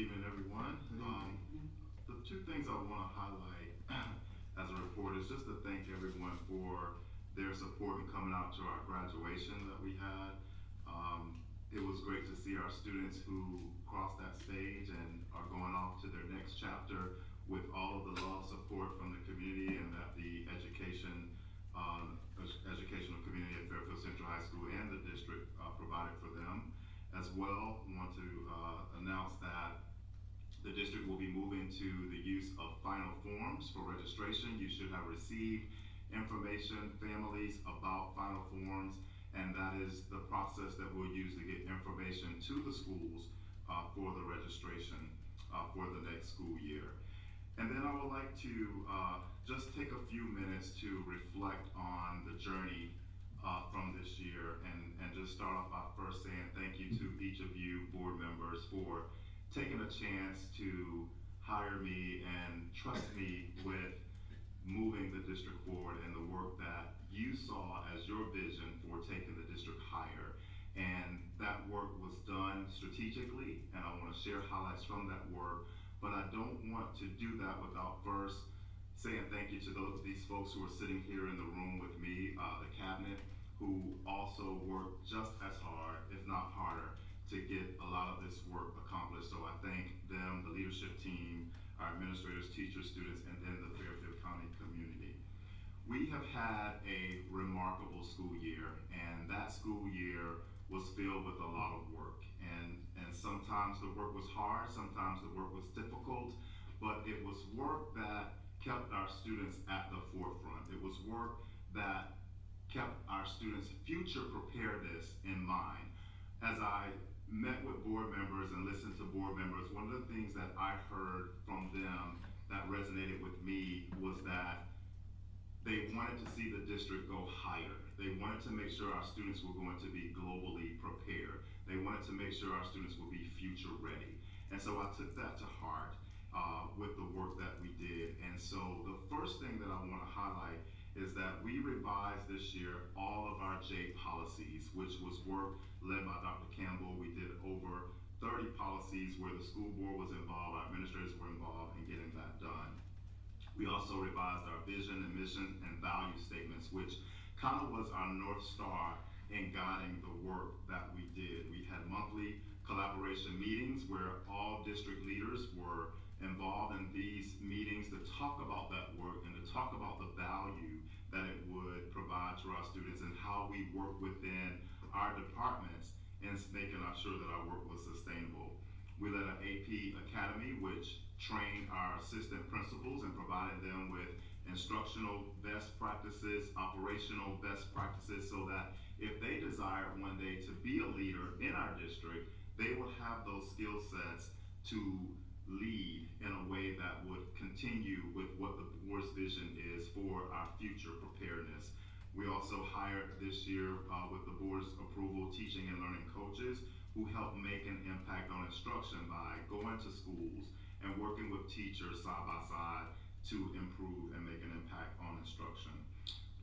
evening, everyone. The two things I want to highlight as a report is just to thank everyone for their support in coming out to our graduation that we had. It was great to see our students who crossed that stage and are going off to their next chapter with all of the love, support from the community, and that the educational community at Fairfield Central High School and the district provided for them. As well, I want to announce that the district will be moving to the use of final forms for registration. You should have received information, families, about final forms, and that is the process that we'll use to get information to the schools for the registration for the next school year. And then I would like to just take a few minutes to reflect on the journey from this year and just start off by first saying thank you to each of you board members for taking a chance to hire me and trust me with moving the district forward and the work that you saw as your vision for taking the district higher. And that work was done strategically, and I want to share highlights from that work, but I don't want to do that without first saying thank you to these folks who are sitting here in the room with me, the cabinet, who also worked just as hard, if not harder, to get a lot of this work accomplished. So I thank them, the leadership team, our administrators, teachers, students, and then the Fairfield County community. We have had a remarkable school year, and that school year was filled with a lot of work. And sometimes the work was hard, sometimes the work was difficult, but it was work that kept our students at the forefront. It was work that kept our students' future preparedness in mind. As I met with board members and listened to board members, one of the things that I heard from them that resonated with me was that they wanted to see the district go higher. They wanted to make sure our students were going to be globally prepared. They wanted to make sure our students would be future ready. And so I took that to heart with the work that we did. And so the first thing that I want to highlight is that we revised this year all of our J policies, which was work led by Dr. Campbell. We did over 30 policies where the school board was involved, our administrators were involved in getting that done. We also revised our vision and mission and value statements, which kind of was our North Star in guiding the work that we did. We had monthly collaboration meetings where all district leaders were involved in these meetings to talk about that work and to talk about the value that it would provide to our students and how we work within our departments in making sure that our work was sustainable. We led an AP Academy, which trained our assistant principals and provided them with instructional best practices, operational best practices, so that if they desired one day to be a leader in our district, they would have those skill sets to lead in a way that would continue with what the board's vision is for our future preparedness. We also hired this year, with the board's approval, teaching and learning coaches who help make an impact on instruction by going to schools and working with teachers side by side to improve and make an impact on instruction.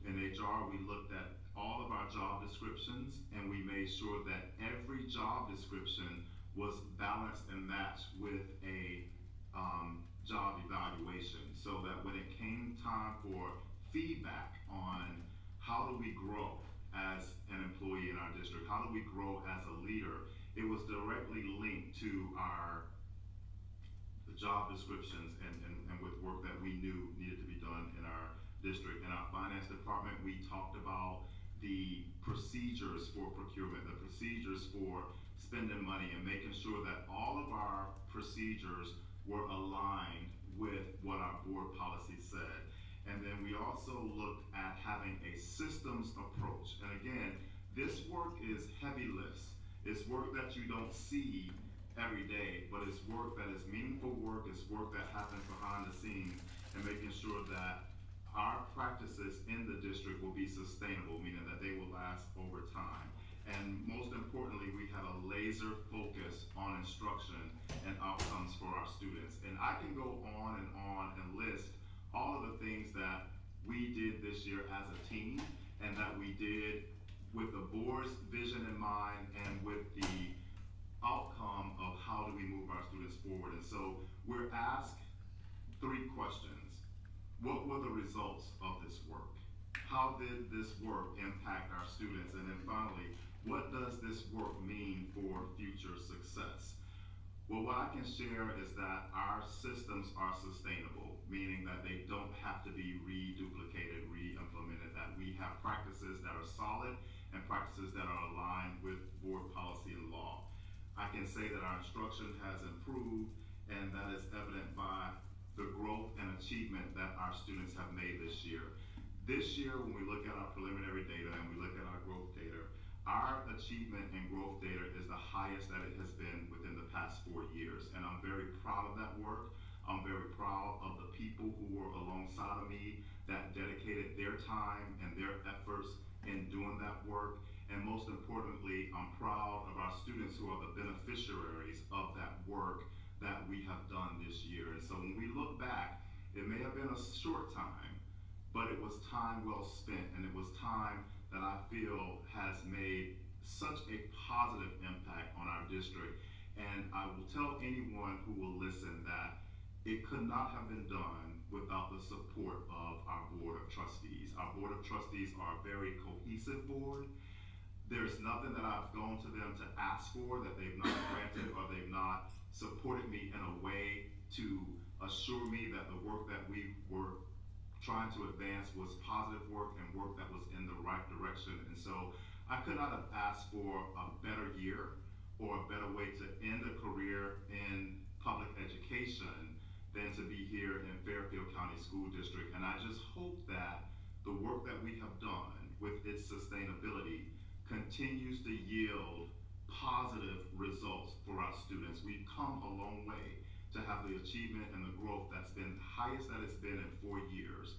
In HR, we looked at all of our job descriptions and we made sure that every job description was balanced and matched with a job evaluation, so that when it came time for feedback on how do we grow as an employee in our district, how do we grow as a leader, it was directly linked to the job descriptions and with work that we knew needed to be done in our district. In our finance department, we talked about the procedures for procurement, the procedures for spending money, and making sure that all of our procedures were aligned with what our board policy said. And then we also looked at having a systems approach. And again, this work is heavy lifts. It's work that you don't see every day, but it's work that is meaningful work, it's work that happens behind the scenes, and making sure that our practices in the district will be sustainable, meaning that they will last over time. And most importantly, we had a laser focus on instruction and outcomes for our students. And I can go on and list all of the things that we did this year as a team and that we did with the board's vision in mind and with the outcome of how do we move our students forward. And so we're asked three questions. What were the results of this work? How did this work impact our students? And then finally, what does this work mean for future success? Well, what I can share is that our systems are sustainable, meaning that they don't have to be reduplicated, re-implemented, that we have practices that are solid and practices that are aligned with board policy and law. I can say that our instruction has improved, and that is evident by the growth and achievement that our students have made this year. This year, when we look at our preliminary data and we look at our growth data, our achievement and growth data is the highest that it has been within the past 4 years, and I'm very proud of that work. I'm very proud of the people who were alongside of me that dedicated their time and their efforts in doing that work. And most importantly, I'm proud of our students who are the beneficiaries of that work that we have done this year. And so when we look back, it may have been a short time, but it was time well spent, and it was time that I feel has made such a positive impact on our district. And I will tell anyone who will listen that it could not have been done without the support of our Board of Trustees. Our Board of Trustees are a very cohesive board. There's nothing that I've gone to them to ask for that they've not granted, or they've not supported me in a way to assure me that the work that we were trying to advance was positive work and work that was in the right direction. And so I could not have asked for a better year or a better way to end a career in public education than to be here in Fairfield County School District. And I just hope that the work that we have done with its sustainability continues to yield positive results for our students. We've come a long way to have the achievement and the growth that's been the highest that it's been in 4 years.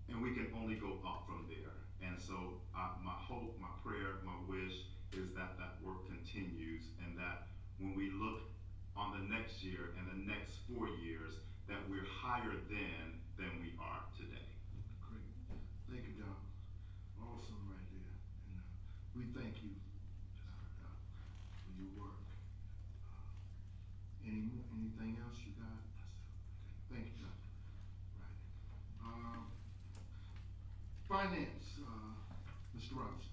And we can only go up from there. And so my hope, my prayer, my wish is that that work continues, and that when we look on the next year and the next 4 years, that we're higher than we are today. Great. Thank you, Doc. Awesome right there. And we thank you for your work. Anything else you got? Okay. Thank you, Doc. Right. Finance, Mr. Robinson.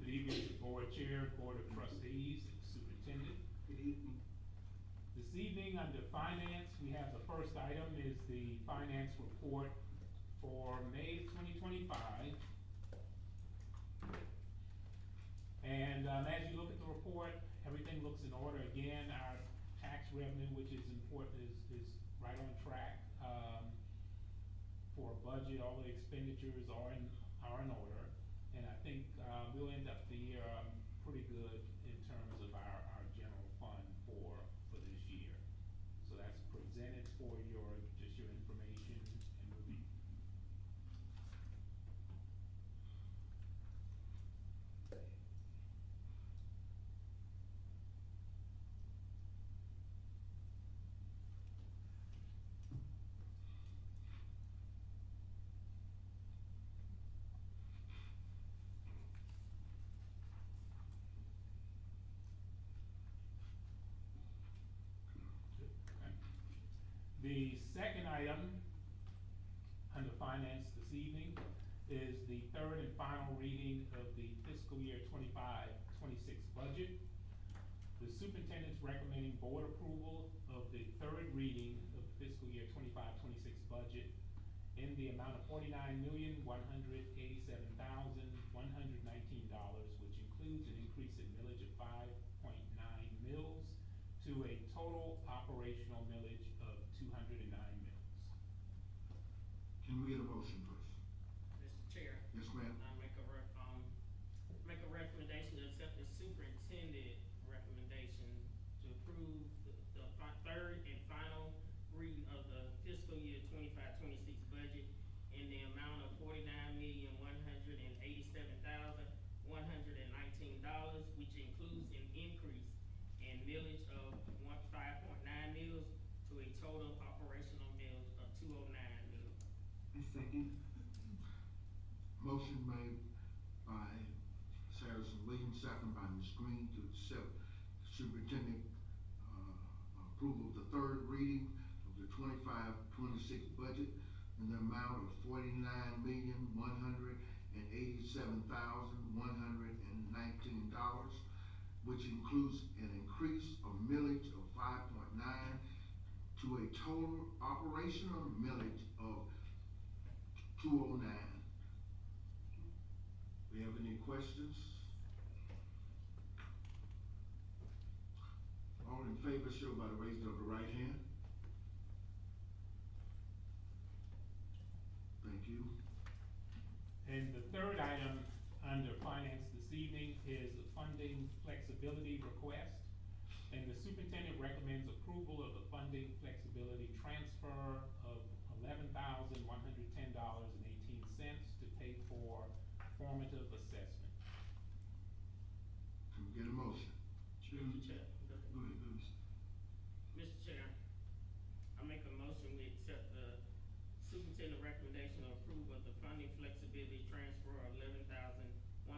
Good evening, Board Chair, Board of Trustees, Superintendent. Good evening. This evening under Finance, we have the first item is the Finance Report for May 2025. And as you look at the report, everything looks in order. Again, our tax revenue, which is important, is right on track for a budget. All the expenditures are in order. And I think we'll end up the year pretty good in terms of our general fund for this year. So that's presented for your information and review. The second item under Finance this evening is the third and final reading of the fiscal year 25-26 budget. The superintendent's recommending board approval of the third reading of the fiscal year 25-26 budget in the amount of $49,187,119, which includes an increase in millage of 5.9 mils to a total operational millage of 209 mils. Can we get a motion, please? Mr. Chair. Yes, ma'am. I make a recommendation to accept the superintendent recommendation to approve the third and final reading of the fiscal year 25-26 budget in the amount of $49,187,119, which includes an increase in millage of 5.9 mils to a Second. Motion made by Ms. Harrison Williams, second by Ms. Green to accept superintendent, approval of the third reading of the 25-26 budget in the amount of $49,187,119, which includes an increase of millage of 5.9 to a total operational millage of 209. We have any questions? All in favor, show by the raising of the right hand. Thank you. And the third item under finance this evening is a funding flexibility request. And the superintendent recommends approval of the funding flexibility transfer of $11,110.18 to pay for formative assessment. Can we get a motion? Mr. Chair. Go ahead, please. Mr. Chair, I make a motion, we accept the superintendent recommendation of approval of the funding flexibility transfer of $11,110.18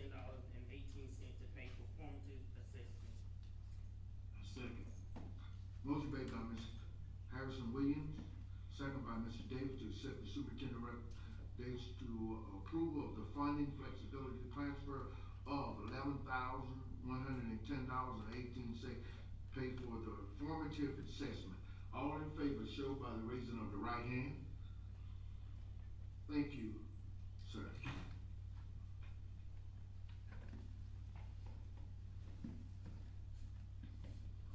to pay for formative assessment. Second. Motion made by Ms. Harrison Williams, second by Mr. Davis to accept the superintendent recommendation to approval of the funding flexibility transfer of $11,110.18 pay for the formative assessment. All in favor, show by the raising of the right hand. Thank you, sir.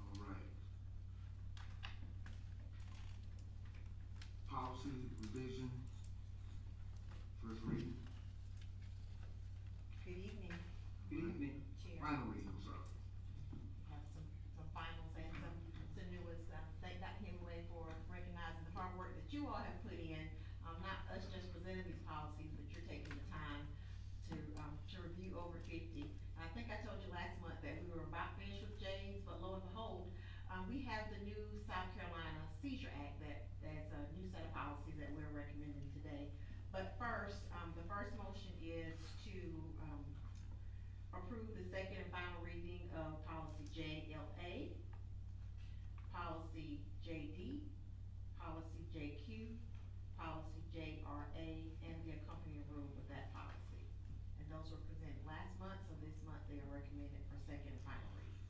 All right. Policy revision, first reading. Good evening, Good evening. Chair. Final reading, sorry. Have some finals and some newest. Thank Dr. Hemingway for recognizing the hard work that you all have put in. Not us just presenting these policies, but you're taking the time to review over 50. And I think I told you last month that we were about finished with J's, but lo and behold, we have the new South Carolina Seizure Act that's a new set of policies that we're recommending today. But first, the first motion is to approve the second and final reading of policy JLA, policy JD, policy JQ, policy JRA, and the accompanying rule with that policy. And those were presented last month, so this month they are recommended for second and final reading.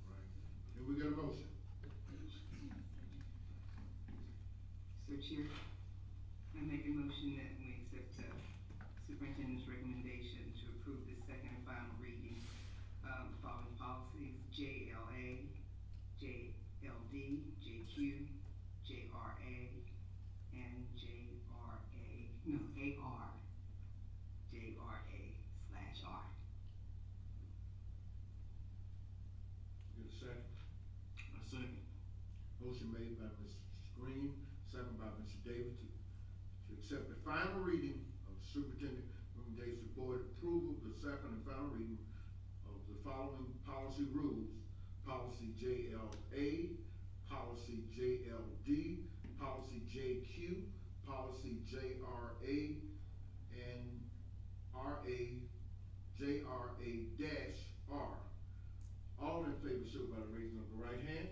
Right. Can we get a motion? So Chair, I make a motion that we accept the superintendent's recommendation to approve the second and final reading of the following policies: JLA, JLD, JQ, JRA, and AR, JRA/R. Get a second? A second. Motion made by Ms. Green, second by Mr. Davis to accept the final reading of the superintendent recommendation to board approval of the second and final reading of the following policy rules: policy JLA, policy JLD, policy JQ, policy JRA, and JRA-R. All in favor, show by the raising of the right hand.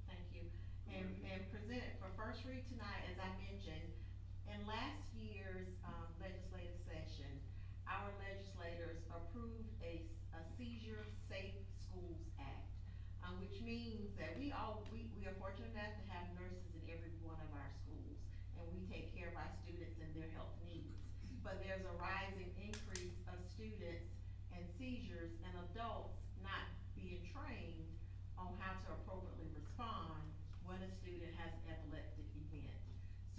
Thank you. And presented for first read tonight, as I mentioned, in last year's legislative session, our legislators approved a Seizure Safe Schools Act, which means that we are fortunate enough to have nurses in every one of our schools, and we take care of our students and their health needs. But there's a rising increase of students and seizures and adults not being trained on how to appropriately respond when a student has an epileptic event.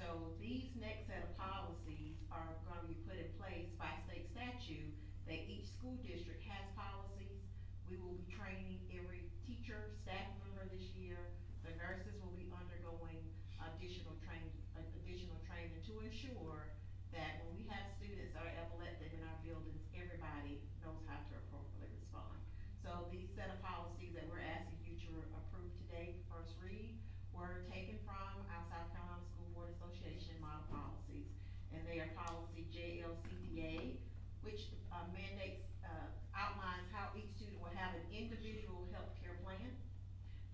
So these next set of policies are gonna be put in place by state statute, that each school district has policies. We will be training every teacher, staff member this year. The nurses will be undergoing additional training to ensure that when we have students that are epileptic in our buildings, everybody knows how to appropriately respond. So these set of policies that we're asking you to approve today, first read, were taken from our South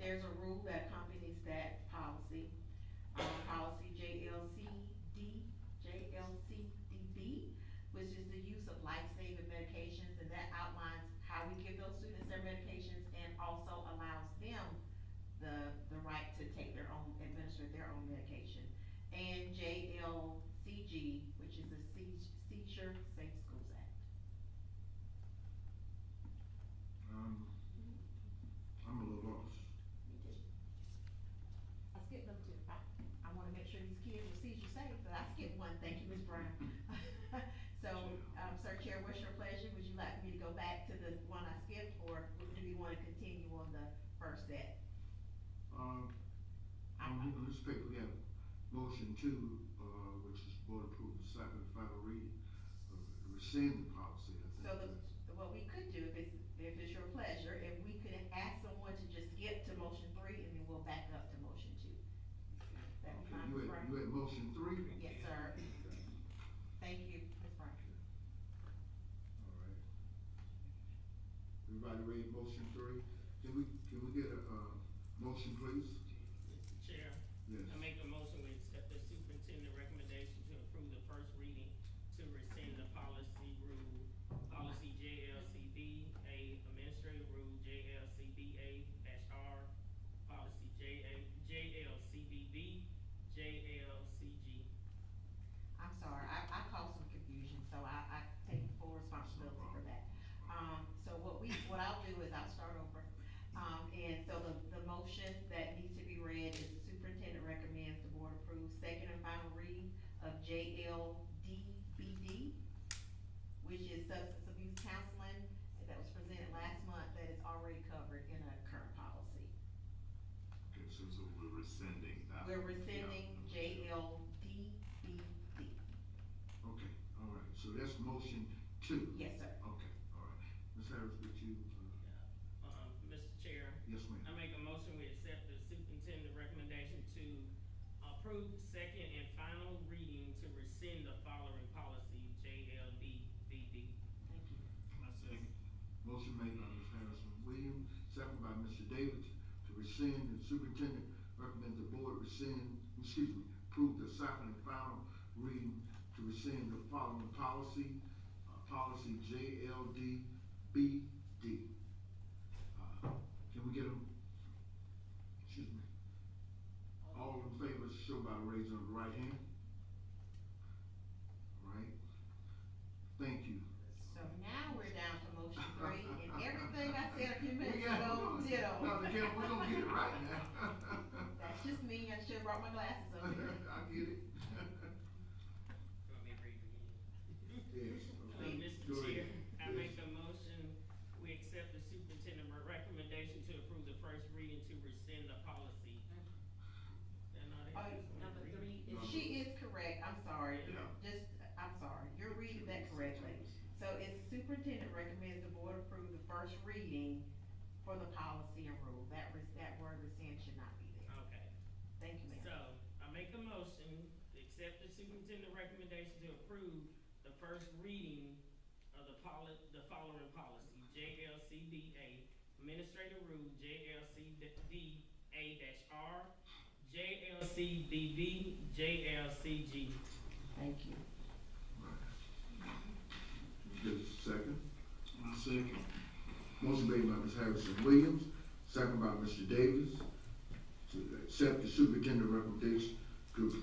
There's a rule that accompanies that policy, policy JLCDB, which is the use of life-saving medications, and that outlines how we give those students their medications and also allows them the right to take their own, administer their own medication. And JLCG, which is the Seizure Safe Schools Act. I'm a little lost. Me too. I skipped them too. I wanna make sure these kids are seizure safe, but I skipped one, thank you, Ms. Brown. So, Sir Chair, what's your pleasure? Would you like me to go back to the one I skipped, or do we wanna continue on the first set? On this paper, we have motion two, which is board approved the second and final reading of rescind the policy, I think. So what we could do, if it's your pleasure, if we could ask someone to just skip to motion three, and then we'll back up to motion two. That'd be fine, Ms. Brown? You had motion three? Yes, sir. Thank you, Ms. Brown. All right. Everybody read motion three? Can we get a, motion, please? Mr. Chair, Yes. I make a motion we accept the superintendent recommendation to approve the first reading to rescind the policy rule, policy JLCBA, administrative rule JLCBA-R, policy JLCBB, JLCG. I'm sorry, I caused some confusion, so I take full responsibility for that. So what I'll do is I'll start over. And so the motion that needs to be read is the superintendent recommends the board approve second and final reading of JLDBD, which is substance abuse counseling, that was presented last month, that is already covered in a current policy. Okay, so we're rescinding that. We're rescinding JLDBD. Okay, all right, so that's motion two. Yes, sir. Okay, all right. Ms. Harris, would you, Mr. Chair, yes, ma'am. I make a motion we accept the superintendent recommendation to approve second and final reading to rescind the following policy, JLDBD. Thank you. Motion made by Ms. Harrison Williams, second by Mr. Davis, to rescind, the superintendent recommends the board approve the second and final reading to rescind the following policy, policy JLDBD. Can we get them? Excuse me. All in favor, show by raising of the right hand. All right. Thank you. So now we're down to motion three, and everything I said a few minutes Yeah, ago, ditto. No, we're gonna get it right now. That's just me, I should've brought my glasses over here. I get it. You want me to read it again? Yes, okay. Mr. Go Chair, ahead. I Yes. make a motion, we accept the superintendent recommendation to approve the first reading to rescind the policy. They're not Oh, in. number three, she is correct, I'm sorry, Yeah. I'm sorry, you're reading that correctly. So it's superintendent recommends the board approve the first reading for the policy and rule, that word rescind should not be there. Okay, Thank you, so ma'am. I make a motion to accept the superintendent recommendation to approve the first reading of the following policy, JLCBA, administrative rule JLCDA-R, JLCBB, JLCG. Thank you. Get a second? Second. Motion made by Ms. Harrison Williams, second by Mr. Davis, to accept the superintendent recommendation to the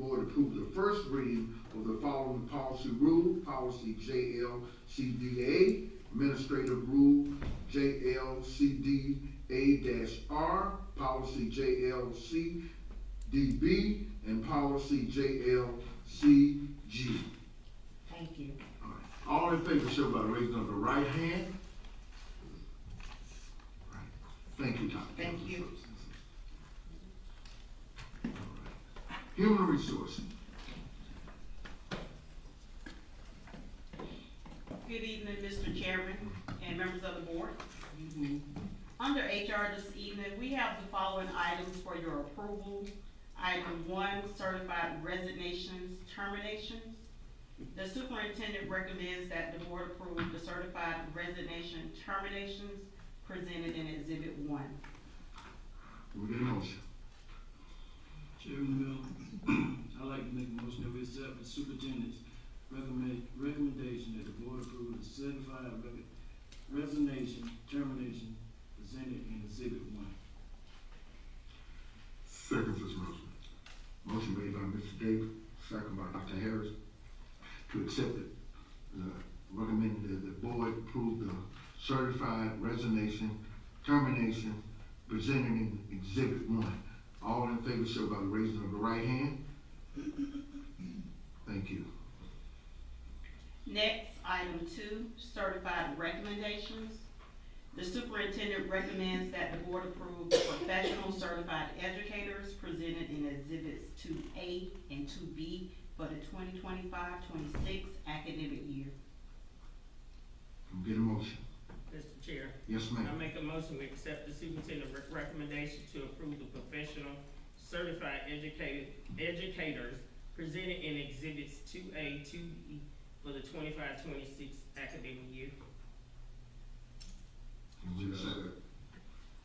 board approve the first reading of the following policy rule, policy JLCDA, administrative rule JLCDA-R, policy JLCDB, and policy JLCG. Thank you. All right. All in favor, show by raising of the right hand. All right. Thank you, Dr. Thank you. All right. Human resources. Good evening, Mr. Chairman and members of the board. Under HR this evening, we have the following items for your approval. Item 1, certified resignations, terminations. The superintendent recommends that the board approve the certified resignation terminations presented in Exhibit 1. Can we get a motion? Chairman Miller, I'd like to make a motion that we accept the superintendent's recommendation that the board approve the certified resignation, termination presented in Exhibit 1. Second this motion. Motion made by Mr. Davis, second by Dr. Harris, to accept it. Recommending that the board approve the certified resignation, termination presented in Exhibit 1. All in favor show by the raising of the right hand. Thank you. Next, item 2, certified recommendations. The superintendent recommends that the board approve the professional certified educators presented in Exhibits 2A and 2B for the 2025-26 academic year. Can we get a motion? Mr. Chair. Yes, I ma'am. make a motion, we accept the superintendent recommendation to approve the professional certified educators presented in Exhibits 2A, 2B for the 25-26 academic year. Can we get a second?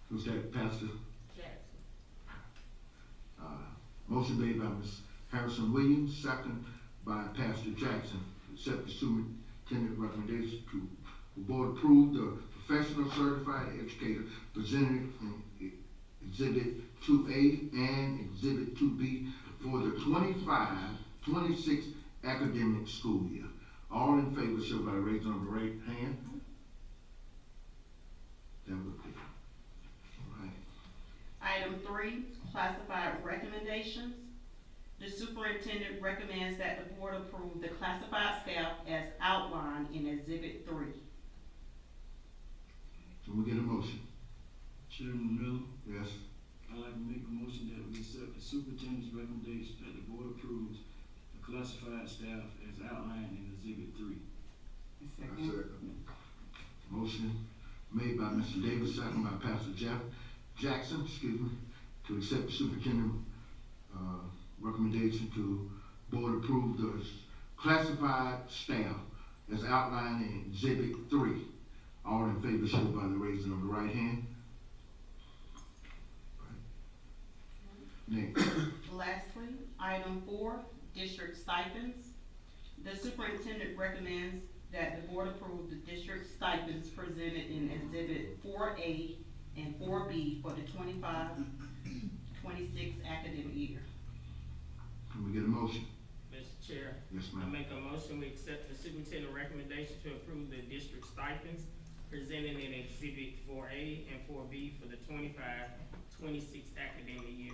Who's that, Pastor? Jackson. Motion made by Ms. Harrison Williams, second by Pastor Jackson. Accept the superintendent recommendation to the board approve the professional certified educator presented in Exhibit 2A and Exhibit 2B for the 25-26 academic school year. All in favor show by the raising of the right hand. That would be. All right. Item 3, classified recommendations. The superintendent recommends that the board approve the classified staff as outlined in Exhibit 3. Can we get a motion? Chairman Miller, Yes. I'd like to make a motion that we accept the superintendent's recommendation that the board approves the classified staff as outlined in Exhibit 3. Second. Motion made by Mr. Davis, second by Pastor Jackson, to accept the superintendent, recommendation to board approve the classified staff as outlined in Exhibit 3. All in favor show by the raising of the right hand. Next. Lastly, item 4, district stipends. The superintendent recommends that the board approve the district stipends presented in Exhibit 4A and 4B for the 25-26 academic year. Can we get a motion? Mr. Chair. Yes, I ma'am. make a motion, we accept the superintendent recommendation to approve the district stipends presented in Exhibit 4A and 4B for the 25-26 academic year.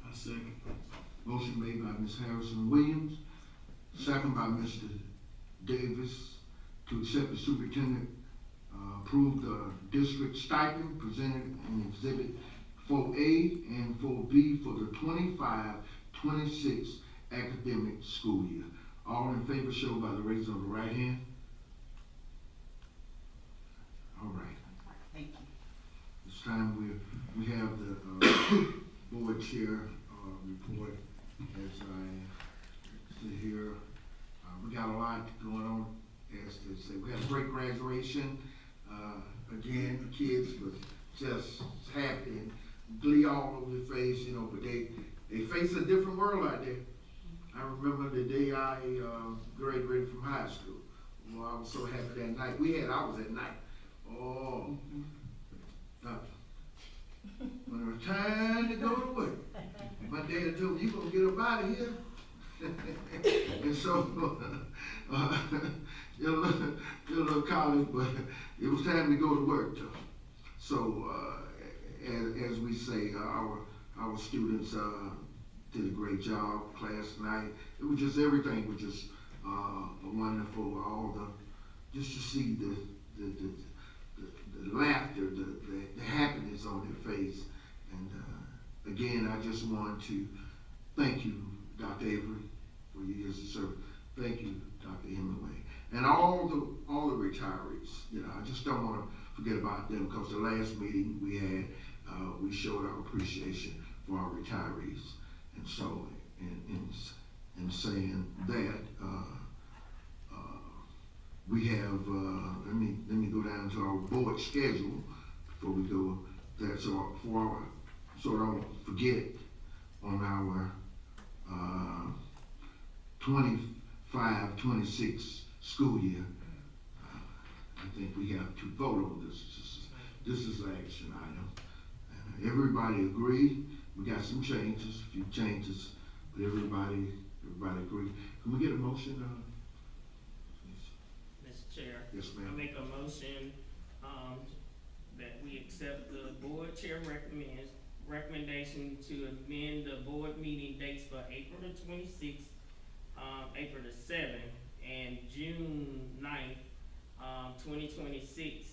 I second. Motion made by Ms. Harrison Williams, second by Mr. Davis, to accept the superintendent, approve the district stipend presented in Exhibit 4A and 4B for the 25-26 academic school year. All in favor show by the raising of the right hand. All right. Thank you. This time we have the board chair report as I sit here. We got a lot going on, as they say. We had a great graduation. Again, the kids was just happy and glee all over their face, you know, but they face a different world out there. I remember the day I graduated from high school. Well, I was so happy that night. I was at night. Oh, when it was time to go to work, my dad told me, "You gonna get up out of here?" And so, still a little college, but it was time to go to work though. So, as we say, our students did a great job. Class night, it was just everything was just wonderful. Just to see the laughter, the happiness on their face. And again, I just want to thank you, Dr. Avery, for your years of service. Thank you, Dr. Hemingway, and all the retirees. You know, I just don't want to forget about them, because the last meeting we had, we showed our appreciation for our retirees. And so, in saying that, we have, let me go down to our board schedule before we go there. So for our so I don't forget on our, 25-26 school year, I think we have to vote on this. This is an action item. Everybody agree, we got some changes, a few changes, but everybody agree. Can we get a motion, please? Mr. Chair. Yes, I ma'am. make a motion, that we accept the board chair recommendation to amend the board meeting dates for April the 26th, April the 7th, and June 9th, 2026,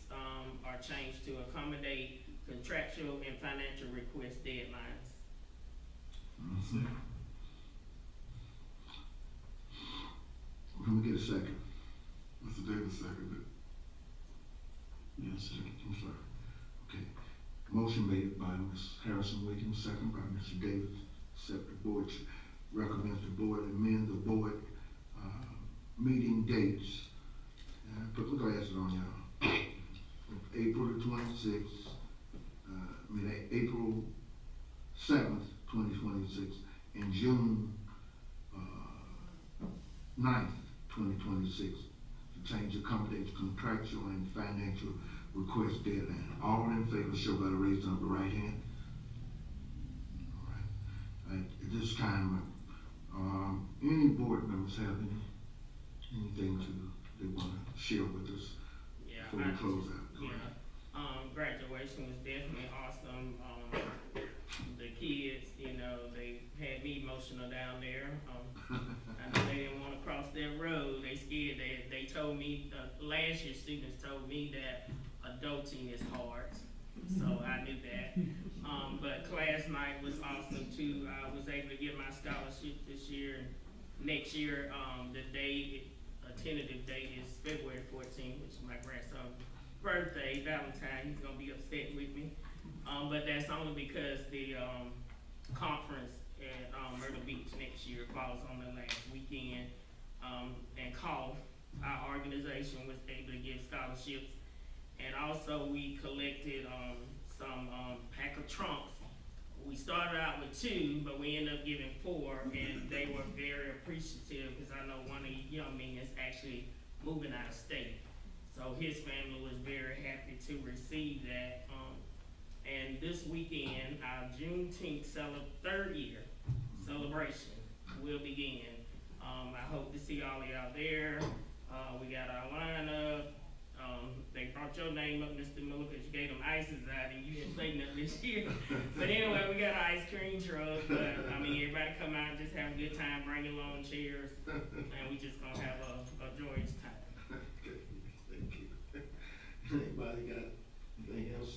are changed to accommodate contractual and financial request deadlines. Mhm. Can we get a second? Mr. Davis seconded. Yes, sir. I'm sorry. Okay. Motion made by Ms. Harrison Williams, second by Mr. Davis. Accept the board, recommends the board amend the board, meeting dates. Put my glasses on, y'all. April the 26th, April 7th, 2026, and June, 9th, 2026. To change accommodates contractual and financial request deadline. All in favor, show by the raising of the right hand. All right. At this time, any board members have anything they want to share with us Yeah, before we close out? Go yeah. ahead. Graduation was definitely awesome. The kids, you know, they had me emotional down there. I know they didn't want to cross that road. They scared. They told me, last year students told me that adulting is hard. So I knew that. But class night was awesome too. I was able to get my scholarship this year. Next year, the tentative date is February 14th, which is my grandson's birthday, Valentine. He's gonna be upset with me. But that's only because the conference at Myrtle Beach next year falls on the last weekend. And our organization was able to give scholarships. And also we collected some pack of trunks. We started out with 2, but we ended up giving 4, and they were very appreciative because I know one of the young men is actually moving out of state. So his family was very happy to receive that. And this weekend, our Juneteenth third year celebration will begin. I hope to see all of y'all there. We got our lineup. They brought your name up, Mr. Miller, because you gave them ices out and you didn't say nothing this year. But anyway, we got an ice cream truck. But I mean, everybody come out and just have a good time, bring your lawn chairs, and we just gonna have a joyous time. Okay, thank you. Anybody got anything else?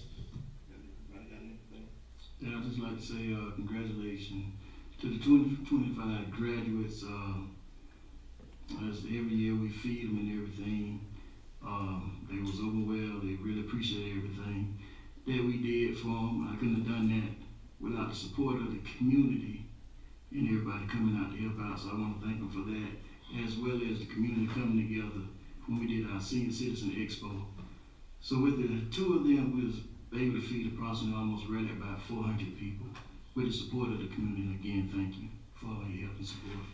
Anybody got anything? Yeah, I'd just like to say, congratulations to the 2025 graduates. As every year we feed them and everything. They was overwhelmed. They really appreciate everything that we did for them. I couldn't have done that without the support of the community and everybody coming out to help out. So I want to thank them for that, as well as the community coming together when we did our Senior Citizen Expo. So with the 2 of them, we was able to feed approximately almost right at about 400 people with the support of the community. And again, thank you for all your help and support.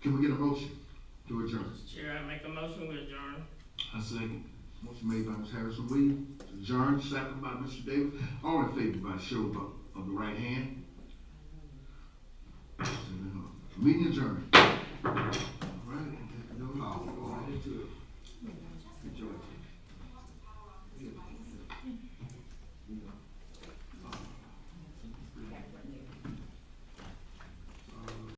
Can we get a motion to adjourn? Mr. Chair, I make a motion to adjourn. I second. Motion made by Ms. Harrison Williams, to adjourn, second by Mr. Davis. All in favor by show of the right hand. Meeting adjourned.